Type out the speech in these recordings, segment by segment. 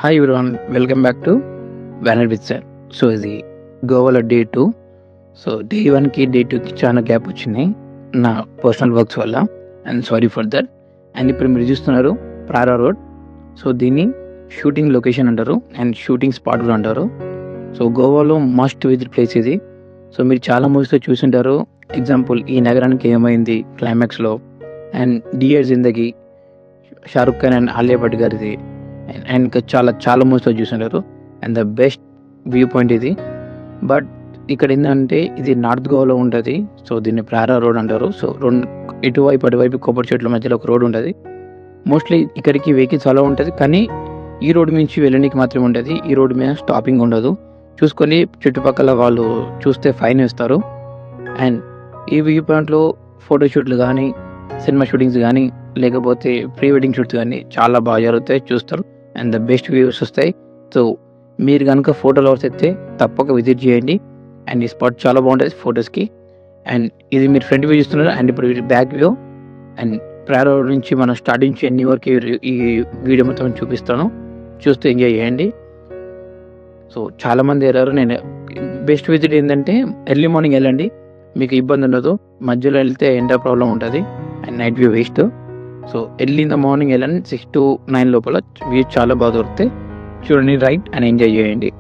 Hi everyone, welcome back to banner with sir. So ఇది గోవాలో day 2. So day 1కి day 2కి చాలా గ్యాప్ వచ్చింది నా పర్సనల్ వర్క్స్ వల్ల. And sorry for that. And ఇప్పుడు మీరు చూస్తున్నారు ప్రారా రోడ్. సో దీన్ని షూటింగ్ లొకేషన్ అంటారు అండ్ షూటింగ్ స్పాట్ కూడా అంటారు. సో గోవాలో మస్ట్ విజిట్ ప్లేస్ ఇది. సో మీరు చాలా మూవీస్లో చూసింటారు. ఎగ్జాంపుల్ ఈ నగరానికి ఏమైంది క్లైమాక్స్లో, and dear Zindagi, Shahrukh Khan and Alia Bhatt గారిది, అండ్ ఇంకా చాలా చాలా మూవీస్లో చూసింటారు. And the best view point ఇది. బట్ ఇక్కడ ఏంటంటే ఇది నార్త్ గోవాలో ఉంటుంది. సో దీన్ని ప్రారా రోడ్ అంటారు. సో రెండు ఇటువైపు అటువైపు కొబ్బరి చెట్ల మధ్యలో ఒక రోడ్ ఉంటుంది. మోస్ట్లీ ఇక్కడికి వెహికల్స్ అలా ఉంటుంది, కానీ ఈ రోడ్ నుంచి వెళ్ళడానికి మాత్రమే ఉంటుంది. ఈ రోడ్ మీద స్టాపింగ్ ఉండదు. చూసుకొని చుట్టుపక్కల వాళ్ళు చూస్తే ఫైన్ వేస్తారు. అండ్ ఈ వ్యూ పాయింట్లో ఫోటోషూట్లు కానీ, సినిమా షూటింగ్స్ కానీ, లేకపోతే ప్రీ వెడ్డింగ్ షూట్స్ కానీ చాలా బాగా జరుగుతాయి, చూస్తారు. అండ్ ద బెస్ట్ వ్యూస్ వస్తాయి. సో మీరు కనుక ఫోటో లవర్స్ అయితే తప్పక విజిట్ చేయండి. అండ్ ఈ స్పాట్ చాలా బాగుంటుంది ఫొటోస్కి. అండ్ ఇది మీరు ఫ్రంట్ వ్యూ చూస్తున్నారు, అండ్ ఇప్పుడు బ్యాక్ వ్యూ. అండ్ ప్రారా రోడ్ నుంచి మనం స్టార్టింగ్ నుంచి ఎన్ని వరకు ఈ వీడియో మొత్తం చూపిస్తాను, చూస్తూ ఎంజాయ్ చేయండి. సో చాలామంది వెళ్ళారు. నేను బెస్ట్ విజిట్ ఏంటంటే ఎర్లీ మార్నింగ్ వెళ్ళండి, మీకు ఇబ్బంది ఉండదు. మధ్యలో వెళ్తే ఎండ ప్రాబ్లం ఉంటుంది and night view waste. So early in the morning వెళ్ళండి, 6 to 9 లోపల వ్యూ చాలా బాగా దొరుకుతాయి. చూడండి, రైట్ అండ్ ఎంజాయ్ చేయండి.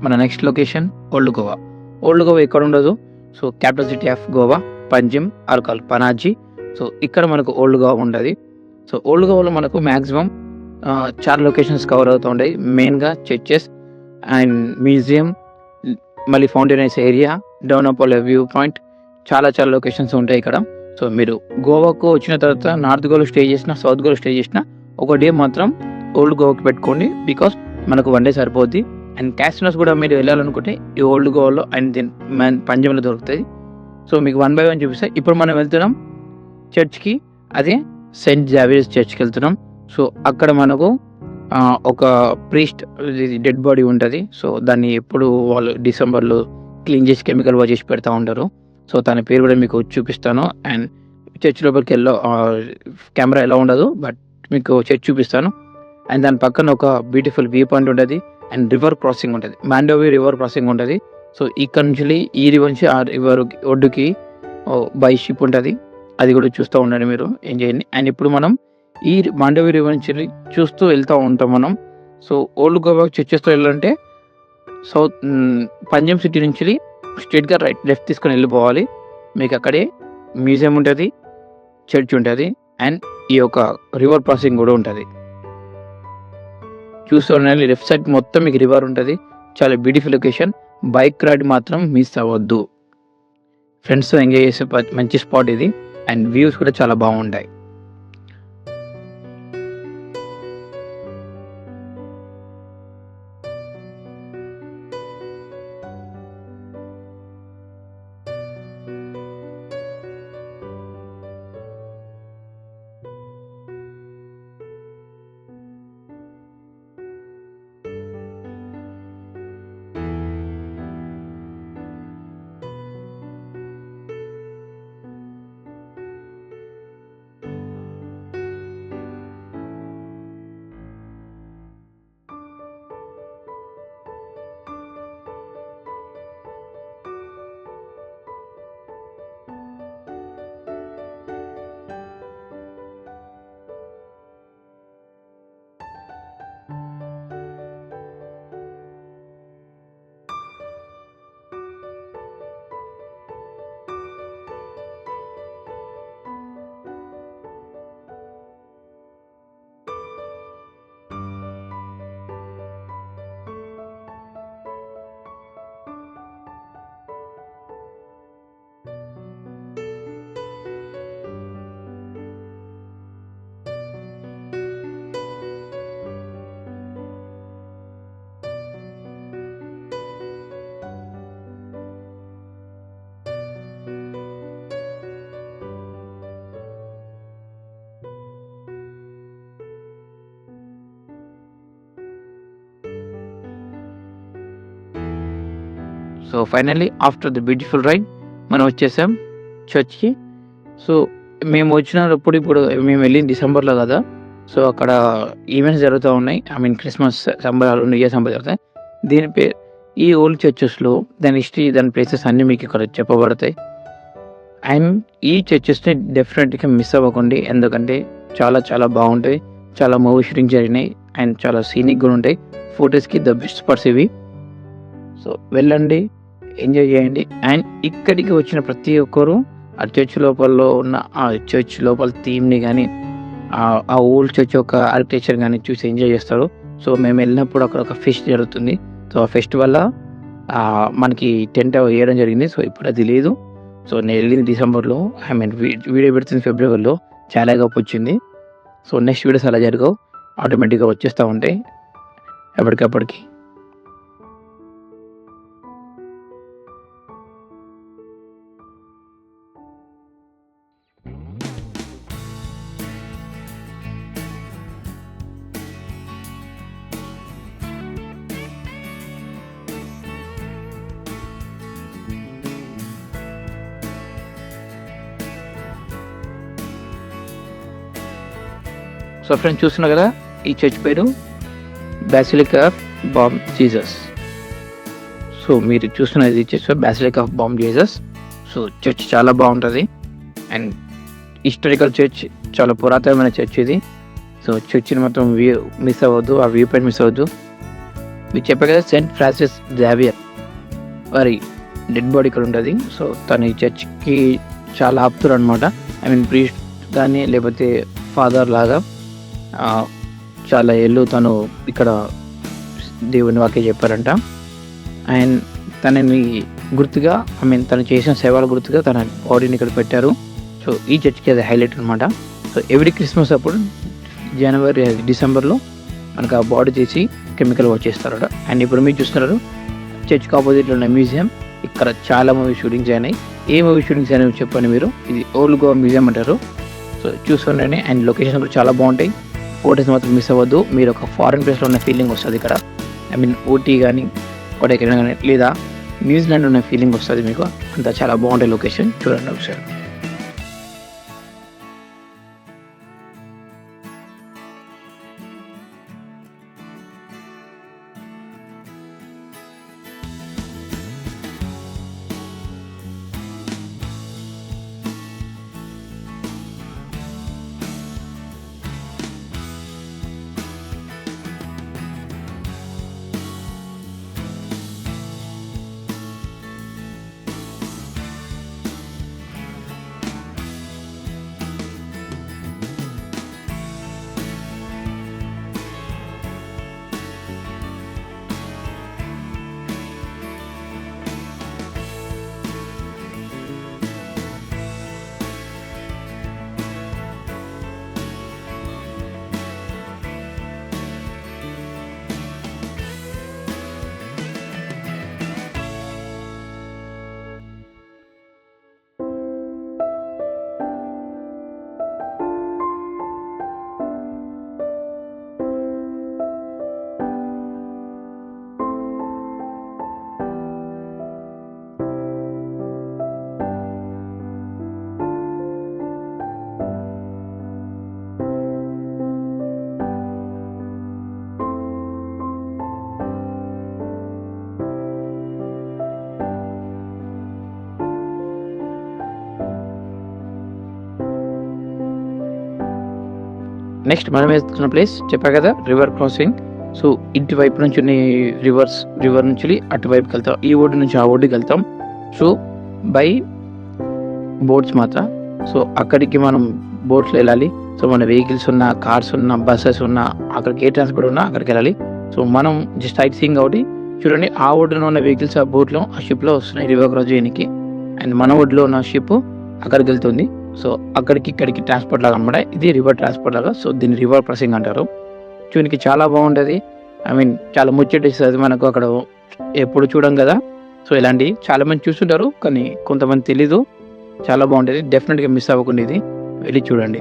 మన next location old Goa. Old Goa ఎక్కడ ఉండదు. So capital city of Goa, Panjim అరకాల్, పనాజీ. సో ఇక్కడ మనకు ఓల్డ్ గోవా ఉంటుంది. సో ఓల్డ్ గోవాలో మనకు మ్యాక్సిమం చాలా లొకేషన్స్ కవర్ అవుతూ ఉంటాయి. మెయిన్గా చర్చెస్ అండ్ మ్యూజియం, మళ్ళీ ఫౌంటైనైస్ ఏరియా, డౌనపోలే వ్యూ పాయింట్, చాలా చాలా లొకేషన్స్ ఉంటాయి ఇక్కడ. సో మీరు గోవాకు వచ్చిన తర్వాత నార్త్ గోవాలో స్టే చేసినా, సౌత్ గోవాలో స్టే చేసినా ఒక డే మాత్రం ఓల్డ్ గోవాకి పెట్టుకోండి, బికాస్ మనకు 1 day సరిపోద్ది. అండ్ క్యాసినోస్ కూడా మీరు వెళ్ళాలనుకుంటే ఈ ఓల్డ్ గోవాలో అండ్ దీని పంజాబ్లో దొరుకుతాయి. సో మీకు 1 by 1 చూపిస్తాయి. ఇప్పుడు మనం వెళ్తున్నాం చర్చ్కి, అదే సెయింట్ జావియర్స్ చర్చ్కి వెళ్తున్నాం. సో అక్కడ మనకు ఒక ప్రీస్ట్ డెడ్ బాడీ ఉంటుంది. సో దాన్ని ఎప్పుడు వాళ్ళు డిసెంబర్లో క్లీన్ చేసి కెమికల్ వాష్ చేసి పెడతా ఉంటారు. సో తన పేరు కూడా మీకు చూపిస్తాను. అండ్ చర్చ్ లోపలికి కెమెరా ఎలా ఉండదు, బట్ మీకు చర్చ్ చూపిస్తాను. అండ్ దాని పక్కన ఒక బ్యూటిఫుల్ వ్యూ పాయింట్ ఉంటుంది అండ్ రివర్ క్రాసింగ్ ఉంటుంది, మాండోవి రివర్ క్రాసింగ్ ఉంటుంది. సో ఇక్కడ నుంచి ఈ రివర్ నుంచి ఆ రివర్ ఒడ్డుకి బై షిప్ ఉంటుంది, అది కూడా చూస్తూ ఉండండి, మీరు ఎంజాయ్ చేయండి. అండ్ ఇప్పుడు మనం ఈ మాండోవి రివర్ నుంచి చూస్తూ వెళ్తూ ఉంటాం మనం. సో ఓల్డ్ గోవా చర్చెస్తో వెళ్ళాలంటే సౌత్ పంజాబ్ సిటీ నుంచి స్ట్రైట్గా లెఫ్ట్ తీసుకొని వెళ్ళిపోవాలి. మీకు అక్కడే మ్యూజియం ఉంటుంది, చర్చ్ ఉంటుంది, అండ్ ఈ యొక్క రివర్ క్రాసింగ్ కూడా ఉంటుంది. చూస్తుండండి, లెఫ్ట్ సైడ్ మొత్తం మీకు రివర్ ఉంటుంది. చాలా బ్యూటిఫుల్ లొకేషన్. బైక్ రైడ్ మాత్రం మిస్ అవ్వద్దు. ఫ్రెండ్స్తో ఎంజాయ్ చేసే మంచి స్పాట్ ఇది. అండ్ వ్యూస్ కూడా చాలా బాగుంటాయి. So finally after the beautiful ride మనం వచ్చేసాం చర్చ్కి. సో మేము వచ్చినప్పుడు ఇప్పుడు మేము వెళ్ళింది డిసెంబర్లో కదా. సో అక్కడ ఈవెంట్స్ జరుగుతూ ఉన్నాయి. ఐ మీన్ క్రిస్మస్ సంబరాలు, న్యూ ఇయర్ సంబరాలు జరుగుతాయి. దీని పేరు ఈ ఓల్డ్ చర్చెస్లో దాని హిస్టరీ, దాని ప్లేసెస్ అన్నీ మీకు ఇక్కడ చెప్పబడతాయి. అండ్ ఈ చర్చెస్ని డెఫినెట్గా మిస్ అవ్వకండి, ఎందుకంటే చాలా చాలా బాగుంటాయి. చాలా మూవీ షూటింగ్ జరిగినాయి అండ్ చాలా సీనిక్ కూడా ఉంటాయి. ఫొటోస్కి ద బెస్ట్ స్పాట్స్ ఇవి. సో వెళ్ళండి, ఎంజాయ్ చేయండి. అండ్ ఇక్కడికి వచ్చిన ప్రతి ఒక్కరూ ఆ చర్చ్ లోపల ఉన్న ఆ చర్చ్ లోపల థీమ్ని కానీ ఆ ఓల్డ్ చర్చ్ యొక్క ఆర్కిటెక్చర్ కానీ చూసి ఎంజాయ్ చేస్తారు. సో మేము వెళ్ళినప్పుడు అక్కడ ఒక ఫెస్ట్ జరుగుతుంది. సో ఆ ఫెస్ట్ వల్ల మనకి టెంట్ వేయడం జరిగింది. సో ఇప్పుడు అది లేదు. సో నేను వెళ్ళింది డిసెంబర్లో, ఐ మీన్ వీడియో పెడుతుంది ఫిబ్రవరిలో. చాలా గొప్ప వచ్చింది. సో నెక్స్ట్ వీడియోస్ అలా జరగవు, ఆటోమేటిక్గా వచ్చేస్తూ ఉంటాయి ఎప్పటికప్పటికి. సో ఫ్రెండ్స్ చూస్తున్నారు కదా, ఈ చర్చ్ పేరు basilica of balm Jesus. So మీరు చూస్తున్నది church basilica of balm Jesus. So church చాలా బాగుంటుంది అండ్ హిస్టారికల్ చర్చ్, చాలా పురాతనమైన చర్చ్ ఇది. సో చర్చిని మొత్తం వ్యూ మిస్ అవ్వద్దు, ఆ వ్యూ పాయింట్ మిస్ అవ్వద్దు. మీరు చెప్పే కదా సెయింట్ ఫ్రాన్సిస్ జావియర్ వారి డెడ్ బాడీ ఇక్కడ ఉంటుంది. సో తను ఈ చర్చ్కి చాలా ఆప్తురు అనమాట. ఐ మీన్ ప్రీస్ట్ కానీ లేకపోతే ఫాదర్ లాగా చాలా ఏళ్ళు తను ఇక్కడ దేవుని వాక్యం చెప్పారంట. అండ్ తనని గుర్తుగా, ఐ మీన్ తను చేసిన సేవల గుర్తుగా తన బాడీని ఇక్కడ పెట్టారు. సో ఈ చర్చ్కి అది హైలైట్ అనమాట. సో ఎవ్రీ క్రిస్మస్ అప్పుడు జనవరి డిసెంబర్లో మనకు ఆ బాడీ చేసి కెమికల్ వాష్ చేస్తారట. అండ్ ఇప్పుడు మీరు చూస్తున్నారు చర్చ్కి ఆపోజిట్లో ఉన్న మ్యూజియం. ఇక్కడ చాలా మూవీ షూటింగ్స్ అయినాయి. ఏ మూవీ షూటింగ్స్ అయినా చెప్పండి మీరు, ఇది ఓల్డ్ గోవా మ్యూజియం అంటారు. సో చూస్తుండండి. అండ్ లొకేషన్ కూడా చాలా బాగుంటాయి. ఫోటోస్ మాత్రం మిస్ అవ్వద్దు. మీరు ఒక ఫారెన్ ప్లేస్లో ఉన్న ఫీలింగ్ వస్తుంది ఇక్కడ. ఐ మీన్ ఊటీ కానీ కొడైకెనాల్ కానీ లేదా న్యూజిలాండ్ ఉన్న ఫీలింగ్ వస్తుంది మీకు. అంతా చాలా బాగుంటాయి లొకేషన్, చూడండి ఒకసారి. నెక్స్ట్ మనం వేస్తున్న ప్లేస్ చెప్పా కదా, రివర్ క్రాసింగ్. సో ఇటువైపు నుంచి రివర్ నుంచి అటువైపుకి వెళ్తాం, ఈ ఒడ్డు నుంచి ఆ ఒడ్డుకి వెళ్తాం. సో బై బోట్స్ మాత్రం. సో అక్కడికి మనం బోట్స్లో వెళ్ళాలి. సో మన వెహికల్స్ ఉన్న, కార్స్ ఉన్న, బస్సెస్ ఉన్న, అక్కడికి ఏ ట్రాన్స్పోర్ట్ ఉన్నా అక్కడికి వెళ్ళాలి. సో మనం జస్ట్ సైట్ సీయింగ్ ఒకటి చూడండి. ఆ ఒడ్డున ఉన్న వెహికల్స్ ఆ బోట్లో, ఆ షిప్లో వస్తున్నాయి రివర్ క్రాస్ చేయడానికి. అండ్ మన ఒడ్డులో ఉన్న షిప్ అక్కడికి వెళ్తుంది. సో అక్కడికి ఇక్కడికి ట్రాన్స్పోర్ట్ లాగా అనమాట. ఇది రివర్ ట్రాన్స్పోర్ట్ లాగా. సో దీన్ని రివర్ క్రాసింగ్ అంటారు. చూనికి చాలా బాగుంటుంది. ఐ మీన్ చాలా ముచ్చటిస్తుంది మనకు. అక్కడ ఎప్పుడు చూడం కదా. సో ఇలాంటివి చాలా మంది చూస్తుంటారు, కానీ కొంతమంది తెలీదు. చాలా బాగుంటుంది. డెఫినెట్గా మిస్ అవ్వకుండా ఇది వెళ్ళి చూడండి.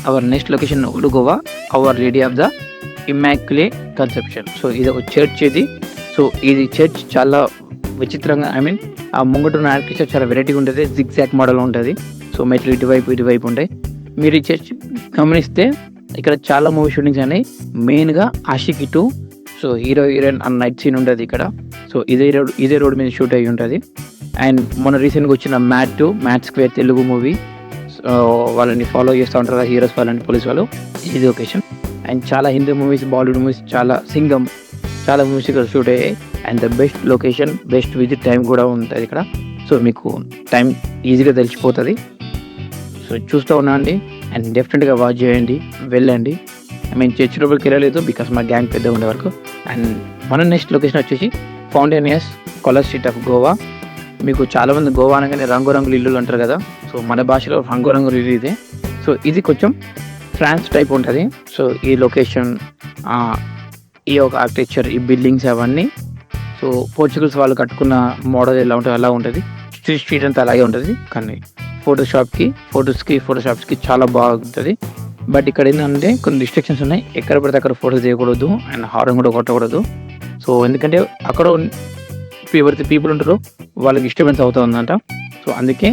Our next location old Goa, our lady of the immaculate conception. So ఇది ఒక చర్చ్ ఇది. సో ఇది చర్చ్ చాలా విచిత్రంగా, ఐ మీన్ ఆ ముంగటున్న ఆర్కిటెక్చర్ చాలా వెరైటీగా ఉంటుంది. జిగ్జాగ్ మోడల్ ఉంటుంది. సో మెట్లు ఇటువైపు ఉంటాయి. మీరు ఈ చర్చ్ గమనిస్తే ఇక్కడ చాలా మూవీ షూటింగ్స్ అయినాయి. మెయిన్గా ఆషికి 2. సో హీరో హీరోయిన్ అన్న నైట్ సీన్ ఉంటుంది ఇక్కడ. సో ఇదే రోడ్ మీద షూట్ అయ్యి ఉంటుంది. అండ్ మొన్న రీసెంట్గా వచ్చిన మ్యాట్ స్క్వేర్ తెలుగు మూవీ, వాళ్ళని ఫాలో చేస్తూ ఉంటారు హీరోస్ వాళ్ళని, పోలీస్ వాళ్ళు. ఇది లొకేషన్. అండ్ చాలా హిందీ మూవీస్, బాలీవుడ్ మూవీస్, చాలా సింగం, చాలా మూవీస్ ఇక్కడ షూట్ అయ్యాయి. And the best location, best visit time కూడా ఉంటుంది ఇక్కడ. సో మీకు టైం ఈజీగా తెలిసిపోతుంది. సో చూస్తూ ఉన్నాండి అండ్ డెఫినెట్గా వాచ్ చేయండి, వెళ్ళండి. ఐ మీన్ చర్చ్ లోపలికి వెళ్ళలేదు బికాస్ మా గ్యాంగ్ పెద్దగా ఉండే వరకు. అండ్ మన నెక్స్ట్ లొకేషన్ వచ్చేసి ఫౌంటైనియస్ కొలర్ స్ట్రీట్ ఆఫ్ గోవా. మీకు చాలామంది గోవా అనగానే రంగురంగుల ఇల్లులు అంటారు కదా. సో మన భాషలో రంగురంగుల ఇల్లు ఇదే. సో ఇది కొంచెం ఫ్రాన్స్ టైప్ ఉంటుంది. సో ఈ లొకేషన్, ఈ యొక్క ఆర్కిటెక్చర్, ఈ బిల్డింగ్స్ అవన్నీ సో పోర్చుగల్స్ వాళ్ళు కట్టుకున్న మోడల్ ఎలా ఉంటుంది అలా ఉంటుంది. స్ట్రీట్ అంతా అలాగే ఉంటుంది. కానీ ఫోటోషాప్స్కి చాలా బాగుంటుంది. బట్ ఇక్కడ ఏంటంటే కొన్ని రిస్ట్రిక్షన్స్ ఉన్నాయి. ఎక్కడ పడితే అక్కడ ఫోటోస్ తీయకూడదు అండ్ హార్న్ కూడా కొట్టకూడదు. సో ఎందుకంటే అక్కడ ఎవరైతే పీపుల్ ఉంటారో వాళ్ళకి డిస్టర్బెన్స్ అవుతా ఉందంట. సో అందుకే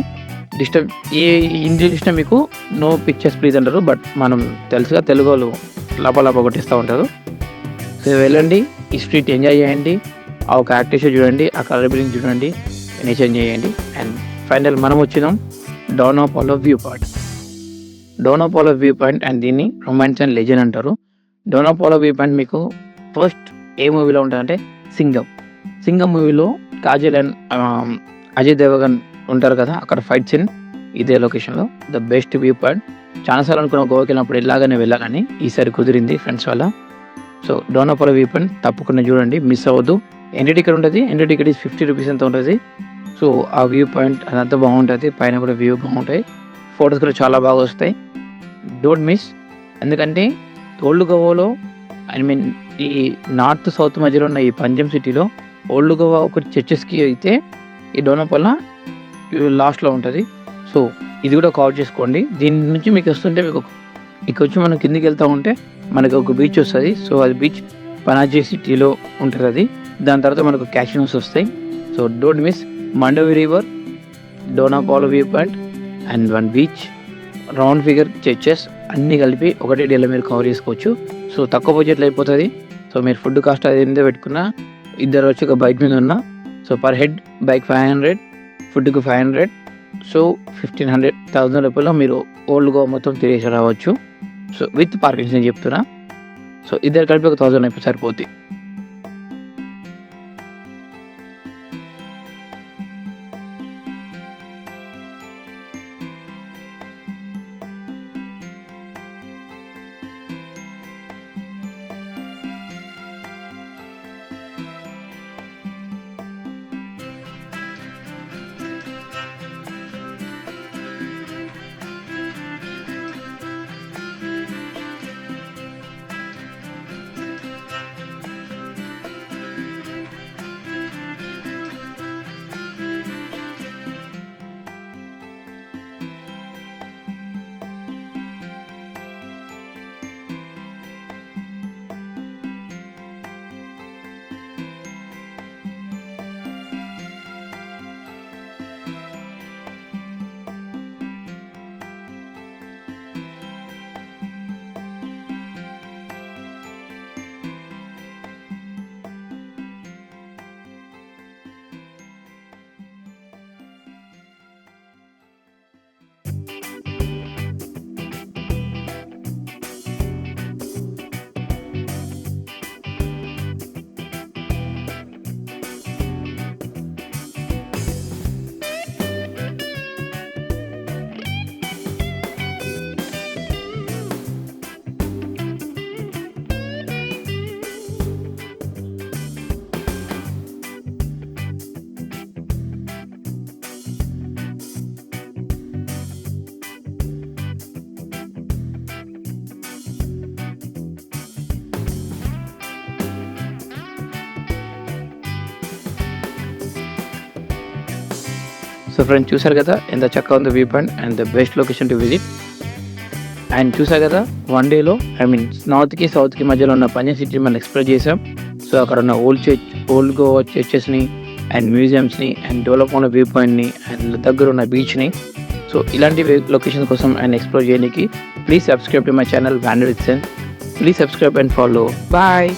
ఇంగ్లీష్లో మీకు నో పిక్చర్స్ ప్లీజ్ అంటారు. బట్ మనం తెలుసుగా తెలుగు వాళ్ళు లాప కొట్టేస్తూ ఉంటారు. సో వెళ్ళండి, ఈ స్ట్రీట్ ఎంజాయ్ చేయండి, ఆ ఒక ఆర్కిటెక్చర్ చూడండి, ఆ కలర్ బిల్డింగ్ చూడండి, నేచర్ చేయండి. అండ్ ఫైనల్ మనం వచ్చినాం down Apollo view point. And దీన్ని రొమాన్స్ అండ్ లెజెండ్ అంటారు. డౌన్ అపోలో వ్యూ పాయింట్ మీకు ఫస్ట్ ఏ మూవీలో ఉంటుందంటే సింగం మూవీలో కాజల్ అండ్ అజయ్ దేవగన్ ఉంటారు కదా, అక్కడ ఫైట్ సీన్ ఇదే లొకేషన్లో. The best view point. చాలాసార్లు అనుకున్న గోవాకి వెళ్ళినప్పుడు ఇలాగానే వెళ్ళాలని, ఈసారి కుదిరింది ఫ్రెండ్స్ వల్ల. So down Apollo view point తప్పకుండా చూడండి, మిస్ అవ్వద్దు. ఎంట్రీ టికెట్ ఉంటుంది. ఎంట్రీ టికెట్ 50 రూపీస్ ఎంత ఉంటుంది. సో ఆ వ్యూ పాయింట్ అదంతా బాగుంటుంది. పైన కూడా వ్యూ బాగుంటాయి. ఫొటోస్ కూడా చాలా బాగా వస్తాయి. Don't miss. ఎందుకంటే ఓల్డ్ గోవాలో, ఐ మీన్ ఈ నార్త్ సౌత్ మధ్యలో ఉన్న ఈ పంజం సిటీలో ఓల్డ్ గోవా ఒకటి చర్చెస్కి అయితే ఈ డోనాపోలా లాస్ట్లో ఉంటుంది. సో ఇది కూడా కవర్ చేసుకోండి. దీని నుంచి మీకు వస్తుంటే మీకు ఇక్కడ వచ్చి మనం కిందికి వెళ్తూ ఉంటే మనకు ఒక బీచ్ వస్తుంది. సో అది బీచ్ పనాజీ సిటీలో ఉంటుంది అది. దాని తర్వాత మనకు క్యాసినోస్ వస్తాయి. So don't miss. Mandovi river, Dona Paula view point and one beach, round figure churches అన్నీ కలిపి ఒకటే డేలో మీరు కవర్ చేసుకోవచ్చు. సో తక్కువ బడ్జెట్లో అయిపోతుంది. సో మీరు ఫుడ్ కాస్ట్ అది ఎంత పెట్టుకున్నా, ఇద్దరు వచ్చి ఒక బైక్ మీద ఉన్నా, సో పర్ హెడ్ బైక్ 500, ఫుడ్కి 500, సో 1500 రూపాయలు మీరు ఓల్డ్ గోవా మొత్తం తిరిగేసి రావచ్చు. సో విత్ పార్కింగ్స్ నేను చెప్తున్నా. సో ఇద్దరు కలిపి ఒక 1000 అయిపోయి సరిపోద్ది. సో ఫ్రెండ్స్ చూసారు కదా ఎంత చక్కగా ఉంది view point and the best location to visit. And చూసా కదా, వన్ డేలో నార్త్కి సౌత్కి మధ్యలో ఉన్న పంజాబ్ సిటీ మనం ఎక్స్ప్లోర్ చేసాం. సో అక్కడ ఉన్న ఓల్డ్ గోవా చర్చెస్ని అండ్ మ్యూజియంస్ని అండ్ డెవలప్ ఉన్న వ్యూ పాయింట్ని అండ్ దగ్గర ఉన్న బీచ్ని, సో ఇలాంటి లొకేషన్ కోసం అండ్ ఎక్స్ప్లోర్ చేయడానికి please subscribe to my channel wanderer with sense. Please subscribe and follow. Bye.